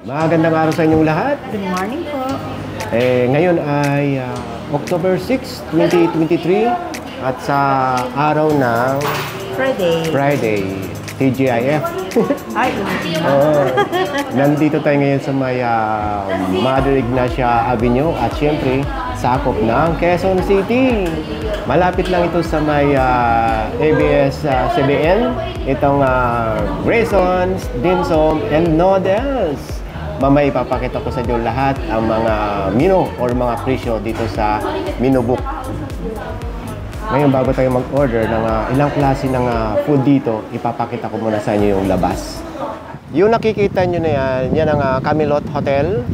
Magandang araw sa inyong lahat. Good morning po. Ngayon ay October 6, 2023 at sa araw ng Friday, TGIF. Ay, nandito tayo ngayon sa may Mother Ignacia Avenue at syempre sakop ng Quezon City. Malapit lang ito sa may ABS-CBN, itong Grayson's, Dim Sum, and Noodles. Mamaya ipapakita ko sa inyo lahat ang mga menu or mga presyo dito sa menu book. Ngayon, bago tayo mag-order ng ilang klase ng food dito, ipapakita ko muna sa inyo yung labas. Yung nakikita nyo na yan ang Camelot Hotel.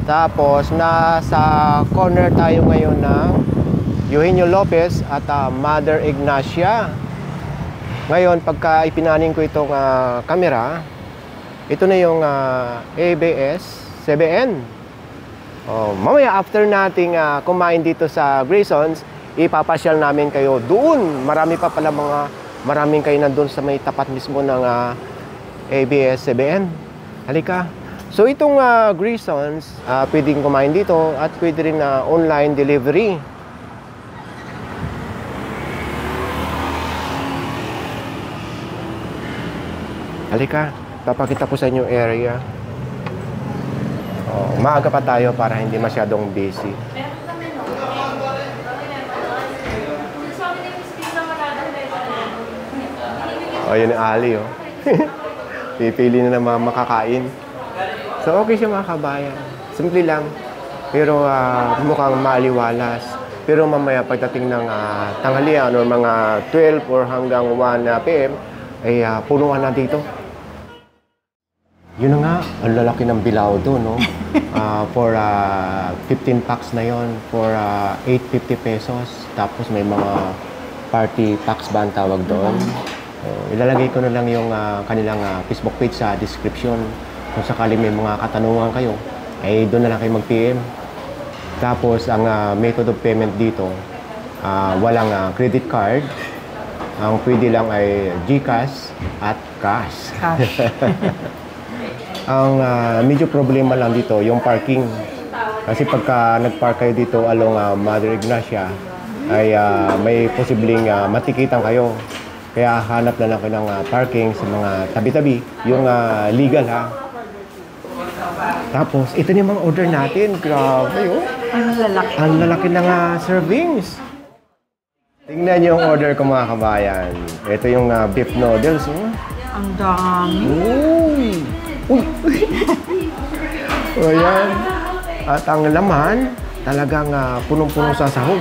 Tapos, nasa corner tayo ngayon ng Eugenio Lopez at Mother Ignacia. Ngayon, pagka ipinanin ko itong camera, ito na yung ABS-CBN. Mamaya, after nating kumain dito sa Grayson's, ipapasyal namin kayo doon. Marami pa pala maraming kayo nandun sa may tapat mismo ng ABS-CBN. Halika. So itong Grayson's, pwedeng kumain dito at pwede rin online delivery. Halika. Papakita ko sa inyo area. Maaga pa tayo para hindi masyadong busy. Yun yung Ali, Pipili na mga makakain. So, okay siya mga kabayan. Simple lang. Pero mukhang maaliwalas. Pero mamaya pagdating ng tanghalian or mga 12 or hanggang 1 PM, ay punuan na dito. Yun na nga, ang lalaki ng bilao doon, no? For 15 packs na yon for 850 pesos. Tapos may mga party packs ba ang tawag doon? Ilalagay ko na lang yung kanilang Facebook page sa description. Kung sakali may mga katanungan kayo, ay doon na lang kayo mag-PM. Tapos ang method of payment dito, walang credit card. Ang pwede lang ay GCash at cash. Ang medyo problema lang dito, yung parking. Kasi pagka nag-park kayo dito along Mother Ignacia, ay may posibleng matikitan kayo. Kaya hanap na lang kayo ng parking sa mga tabi-tabi, yung legal ha. Tapos, ito na yung mga order natin. Grabe, Ang lalaki. Ang lalaki ng servings. Tingnan niyo yung order ko mga kabayan. Ito yung beef noodles. Ang dami. Uy! Ayan. At ang laman, talagang punong-puno sa sahog.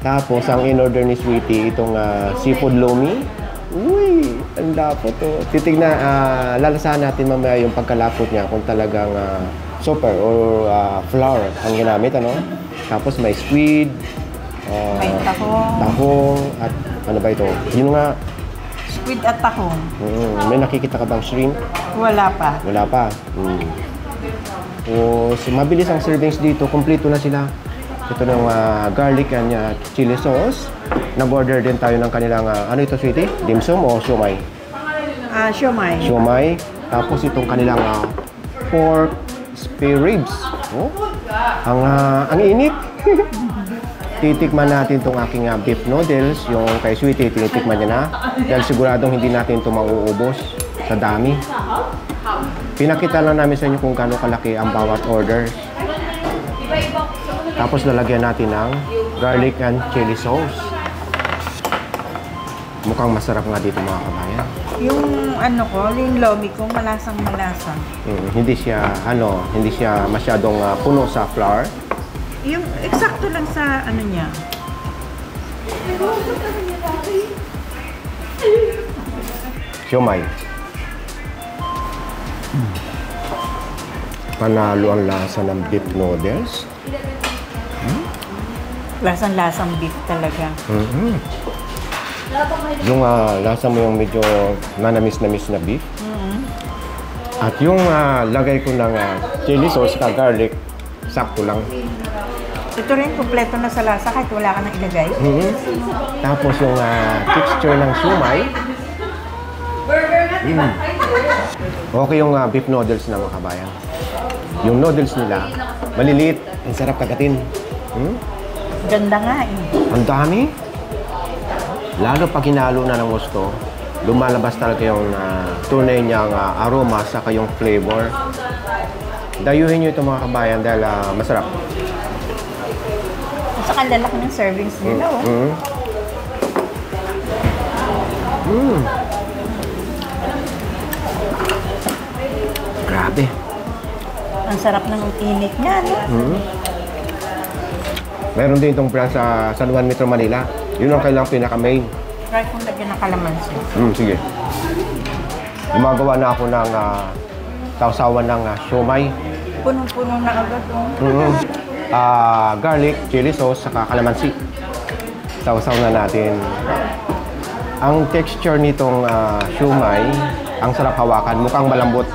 Tapos, ang in-order ni Sweetie, itong seafood lomi. Uy! Ang lapot to. Titignan, lalasahan natin mamaya yung pagkalapot niya kung talagang super or flour ang ginamit, ano? Tapos, may squid. May tahong. Tahong. At ano ba ito? Yun nga. Squid at tahong. May nakikita ka bang shrimp? Wala pa. Wala pa. So, mabilis ang servings dito. Kompleto na sila. Ito ng garlic and chili sauce. Nag-order din tayo ng kanilang, ano ito, Sweetie? Dim sum o siomai? Siomai. Siomai. Tapos itong kanilang pork spare ribs. Ang init. Titikman natin itong aking beef noodles. Yung kay Sweetie, tinitikman niya na. Dahil siguradong hindi natin ito mauubos sa dami. Pinakita lang namin sa inyo kung gaano kalaki ang bawat order. Tapos lalagyan natin ng garlic and chili sauce. Mukhang masarap nga dito mga kabayan. Yung yung lomi ko, malasang-malasa. Hindi siya masyadong puno sa flour. Yung eksakto lang sa niya. Siomai. Panalo ang lasa ng beef noodles. Lasang-lasang beef talaga. Yung lasa mo yung medyo nanamis-namis na beef. At yung lagay ko ng chili sauce ka garlic, sakto lang. Ito rin, kumpleto na sa lasa kahit wala ka nang ilagay. Tapos yung texture ng siomai. Okay yung beef noodles na mga kabayan. Yung noodles nila, maliliit, ang sarap kagatin. Ganda nga eh. Ang dami. Lalo pag hinalo na ng gusto, lumalabas talaga yung tunay niyang aroma sa kayong flavor. Dayuhin nyo ito mga kabayan dahil masarap. At saka lalaki ng servings nila oh. Grabe. Ang sarap ng init niya, no? Meron din itong brand sa San Juan, Metro Manila. Yun ang kailang pinaka-main. Try kong lagyan ng kalamansi. Sige. Gumagawa na ako ng sausawan ng siomay. Punong-puno na agad oh. Garlic, chili sauce, saka kalamansi. Sausaw na natin. Ang texture nitong siomay, ang sarap hawakan. Mukhang malambot.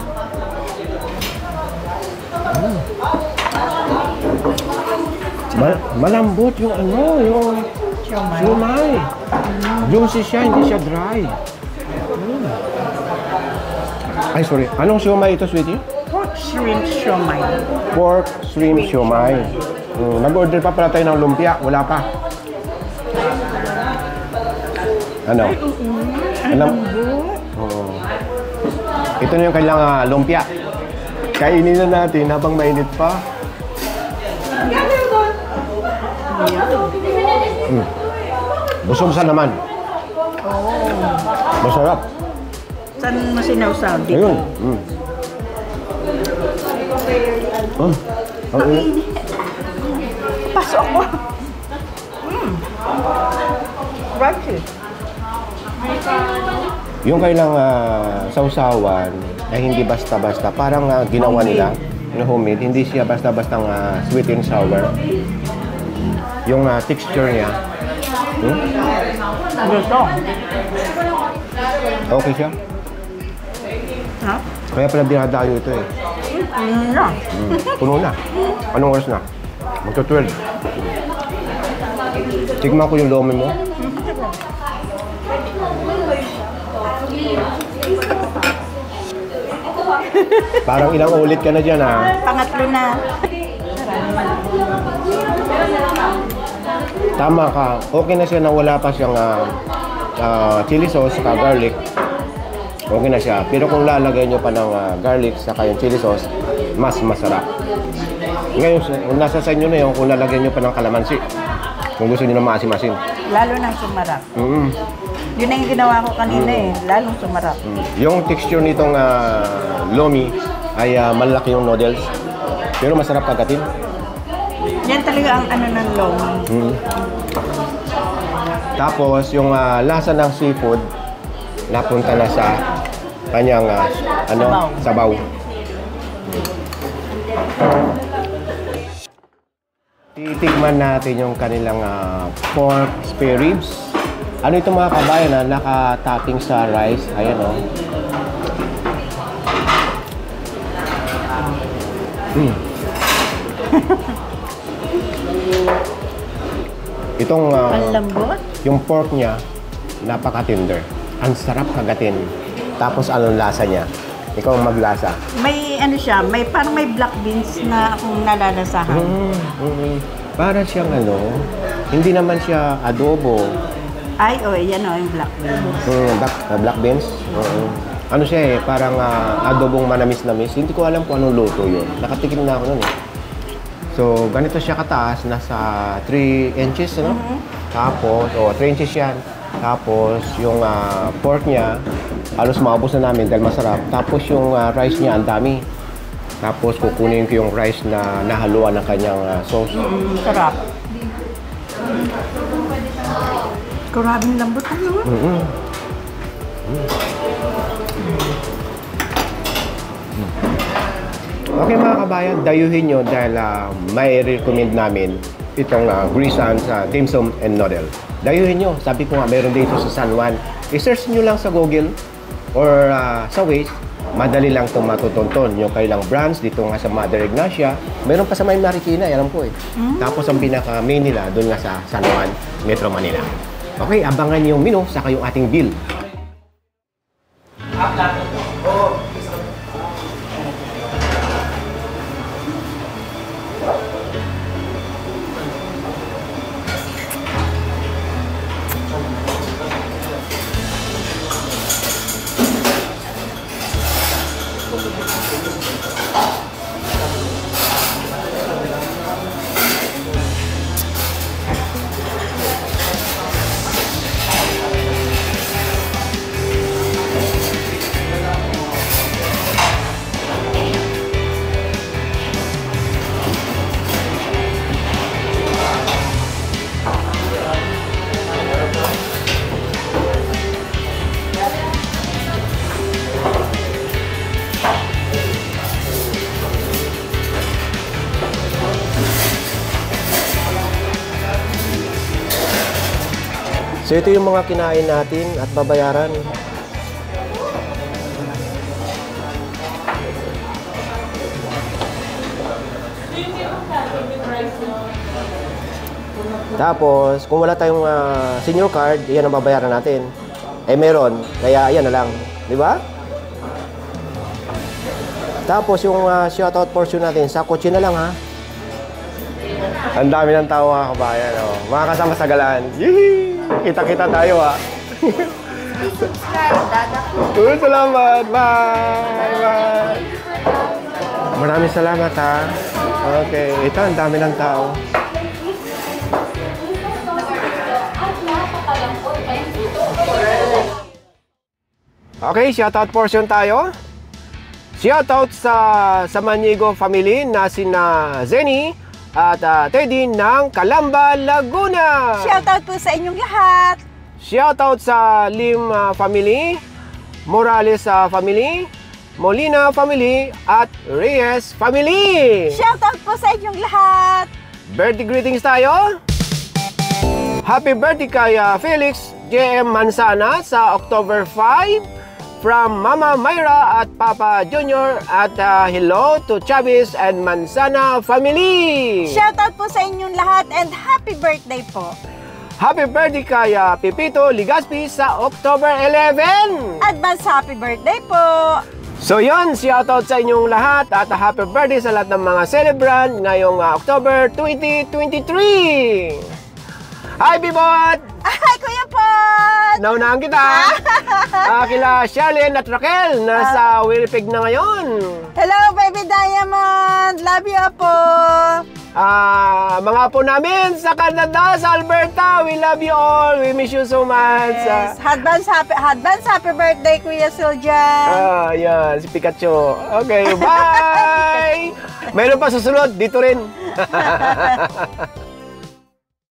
Malambot yung yung siomay. Juicy siya, hindi siya dry. Ay, sorry. Anong siomay ito, sweetie? Pork shrimp siomay. Pork shrimp siomay. Nag-order pa pala tayo ng lumpia. Wala pa. Ano? Alam? Ito na yung kailangan lumpia. Kainin na natin habang mainit pa. Busog sa naman. Masarap. Saan mo sinawsaw? Dito? Ayun. Pasok ko. Crunchy. Yung kailang sausawan na hindi basta-basta, parang ginawa nila na homemade, hindi siya basta-bastang sweet and sour. Yung texture niya, Gusto. okay siya. Ha? Kaya pala dinadayo ito eh. Na. Puno na. Anong oras na? Magka-12. Tikman ko yung lomi mo. Parang ilang ulit ka na dyan Pangatlo na. Tama ka. Okay na siya na wala pa siyang chili sauce saka garlic. Okay na siya. Pero kung lalagay nyo pa ng garlic saka yung chili sauce, mas masarap. Ngayon, nasa sa inyo na yun kung lalagyan nyo pa ng kalamansi. Kung gusto nyo na maasim-asim. Lalo nang sumarap. Yun na yung ginawa ko kanina eh. Lalong sumarap. Yung texture nitong lomi ay malaki yung noodles. Pero masarap kagatin. Yan talaga ang ano ng lomi. Tapos yung lasa ng seafood napunta na sa kanyang sabaw. Titikman natin yung kanilang pork spare ribs. Ano ito mga kabayan na naka-topping sa rice. Ayan o. Itong Ang lambot. yung pork niya, napaka-tender. Ang sarap kagatin. Tapos anong lasa niya? Ikaw ang maglasa. May ano siya, parang may black beans na akong nalalasahan. Para siyang hindi naman siya adobo. Ay, yan yung black beans. Black beans. Ano siya parang adobong manamis-namis. Hindi ko alam kung anong luto yun. Nakatikim na ako nun eh. So, ganito siya kataas. Nasa 3 inches, ano? Tapos, 3 inches yan. Tapos, yung pork niya, halos maubos na namin dahil masarap. Tapos, yung rice niya, ang dami. Tapos, kukunin ko yung rice na nahaluan ng kanyang sauce. Sarap. Karabing lambot ano? Okay mga kabayan, dayuhin nyo dahil may recommend namin itong Grisan sa dim sum and noodle. Dayuhin nyo, sabi ko nga meron dito sa San Juan. I-search nyo lang sa Google or sa Waze, madali lang itong matutunton. Yung kailang branch dito nga sa Mother Ignacia, meron pa sa May Marikina, alam ko eh. Tapos ang pinaka-main nila doon nga sa San Juan, Metro Manila. Okay, abangan yung menu sa kayong ating bill. So ito yung mga kinain natin at babayaran. Tapos, kung wala tayong senior card, yan ang babayaran natin. Eh meron, kaya yan na lang. Di ba? Tapos yung shoutout portion natin, sa kotse na lang ha. Ang dami ng tao mga kabayan. Oh. Mga kasama sa galaan. Yee! Kita-kita tayo ha. Salamat. Bye. Bye. Maraming salamat ha. Okay. Ito, ang dami ng tao. Okay, shoutout portion tayo. Shoutout sa Manigo family na sina Zenny at Teddy ng Calamba, Laguna. Shoutout po sa inyong lahat. Shoutout sa Lim family, Morales family, Molina family, at Reyes family. Shoutout po sa inyong lahat. Birthday greetings tayo. Happy birthday kay Felix J.M. Mansana sa October 5 from Mama Myra at Papa Junior, at hello to Chavez and Mansana family. Shoutout po sa inyong lahat and happy birthday po. Happy birthday kay Pipito Ligaspi sa October 11. Advance happy birthday po. So yun, shoutout sa inyong lahat at happy birthday sa lahat ng mga celebrant ngayong October 2023. Hi, Bibot! Ay, Kuya Pot! Naunahan kita! Kila Charlene at Raquel, nasa Winnipeg na ngayon. Hello, Baby Diamond! Love you po! Mga apo namin sa Canada, sa Alberta, we love you all. We miss you so much. Yes. Advance happy birthday, Kuya Suljan! Yan, si Pikachu. Okay, bye! Mayroon pa susunod, dito rin.